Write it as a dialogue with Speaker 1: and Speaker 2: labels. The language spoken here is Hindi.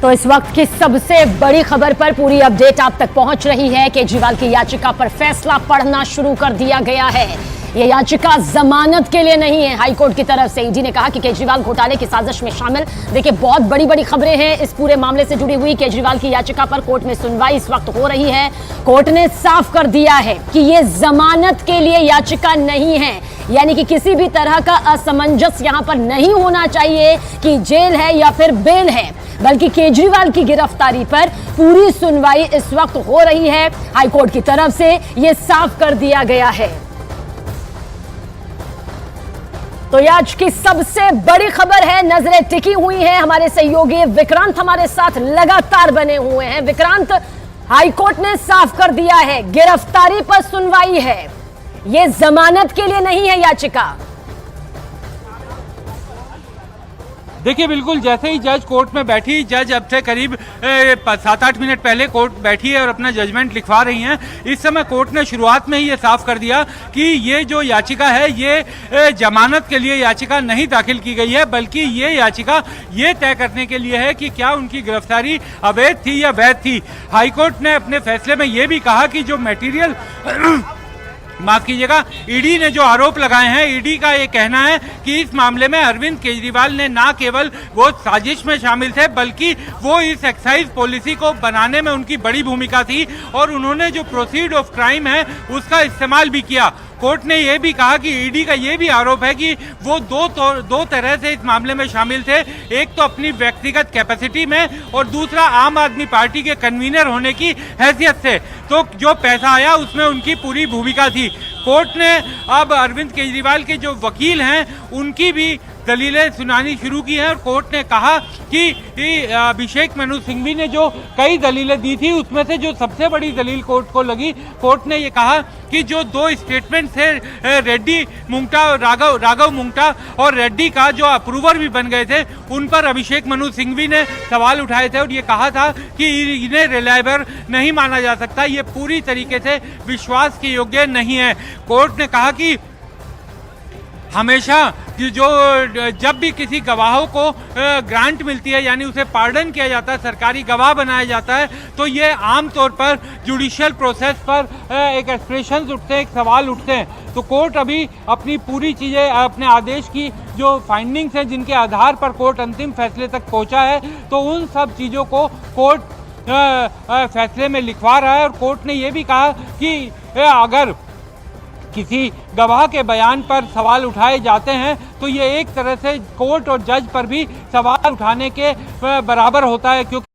Speaker 1: तो इस वक्त की सबसे बड़ी खबर पर पूरी अपडेट आप तक पहुंच रही है। केजरीवाल की याचिका पर फैसला पढ़ना शुरू कर दिया गया है। यह याचिका जमानत के लिए नहीं है। हाईकोर्ट की तरफ से ईडी ने कहा कि केजरीवाल घोटाले की साजिश में शामिल। देखिए, बहुत बड़ी बड़ी खबरें हैं इस पूरे मामले से जुड़ी हुई। केजरीवाल की याचिका पर कोर्ट में सुनवाई इस वक्त हो रही है। कोर्ट ने साफ कर दिया है कि यह जमानत के लिए याचिका नहीं है, यानी कि किसी भी तरह का असमंजस यहां पर नहीं होना चाहिए कि जेल है या फिर बेल है, बल्कि केजरीवाल की गिरफ्तारी पर पूरी सुनवाई इस वक्त हो रही है। हाईकोर्ट की तरफ से यह साफ कर दिया गया है। तो ये आज की सबसे बड़ी खबर है। नजरें टिकी हुई हैं। हमारे सहयोगी विक्रांत हमारे साथ लगातार बने हुए हैं। विक्रांत, हाईकोर्ट ने साफ कर दिया है गिरफ्तारी पर सुनवाई है, यह जमानत के लिए नहीं है याचिका।
Speaker 2: देखिए, बिल्कुल जैसे ही जज कोर्ट में बैठी, जज अब से करीब 7-8 मिनट पहले कोर्ट बैठी है और अपना जजमेंट लिखवा रही हैं। इस समय कोर्ट ने शुरुआत में ही ये साफ कर दिया कि ये जो याचिका है ये जमानत के लिए याचिका नहीं दाखिल की गई है, बल्कि ये याचिका ये तय करने के लिए है कि क्या उनकी गिरफ्तारी अवैध थी या वैध थी। हाईकोर्ट ने अपने फैसले में ये भी कहा कि जो मटेरियल माफ कीजिएगा, ईडी ने जो आरोप लगाए हैं, ईडी का ये कहना है कि इस मामले में अरविंद केजरीवाल ने ना केवल वो साजिश में शामिल थे, बल्कि वो इस एक्साइज पॉलिसी को बनाने में उनकी बड़ी भूमिका थी और उन्होंने जो प्रोसीड ऑफ क्राइम है उसका इस्तेमाल भी किया। कोर्ट ने यह भी कहा कि ईडी का यह भी आरोप है कि वो दो तरह से इस मामले में शामिल थे। एक तो अपनी व्यक्तिगत कैपेसिटी में और दूसरा आम आदमी पार्टी के कन्वीनर होने की हैसियत से। तो जो पैसा आया उसमें उनकी पूरी भूमिका थी। कोर्ट ने अब अरविंद केजरीवाल के जो वकील हैं उनकी भी दलीलें सुनानी शुरू की हैं और कोर्ट ने कहा कि अभिषेक मनु सिंघवी ने जो कई दलीलें दी थी उसमें से जो सबसे बड़ी दलील कोर्ट को लगी, कोर्ट ने ये कहा कि जो दो स्टेटमेंट थे रेड्डी मुंगटा, राघव मुंगटा और रेड्डी का जो अप्रूवर भी बन गए थे, उन पर अभिषेक मनु सिंघवी ने सवाल उठाए थे और ये कहा था कि इन्हें रिलायबल नहीं माना जा सकता, ये पूरी तरीके से विश्वास के योग्य नहीं है। कोर्ट ने कहा कि हमेशा जो जब भी किसी गवाहों को ग्रांट मिलती है, यानी उसे पार्डन किया जाता है, सरकारी गवाह बनाया जाता है, तो ये आमतौर पर जुडिशियल प्रोसेस पर एक एक्सप्रेशंस उठते हैं, एक सवाल उठते हैं। तो कोर्ट अभी अपनी पूरी चीज़ें, अपने आदेश की जो फाइंडिंग्स हैं जिनके आधार पर कोर्ट अंतिम फैसले तक पहुंचा है, तो उन सब चीज़ों को कोर्ट फैसले में लिखवा रहा है। और कोर्ट ने ये भी कहा कि अगर किसी गवाह के बयान पर सवाल उठाए जाते हैं तो ये एक तरह से कोर्ट और जज पर भी सवाल उठाने के बराबर होता है, क्योंकि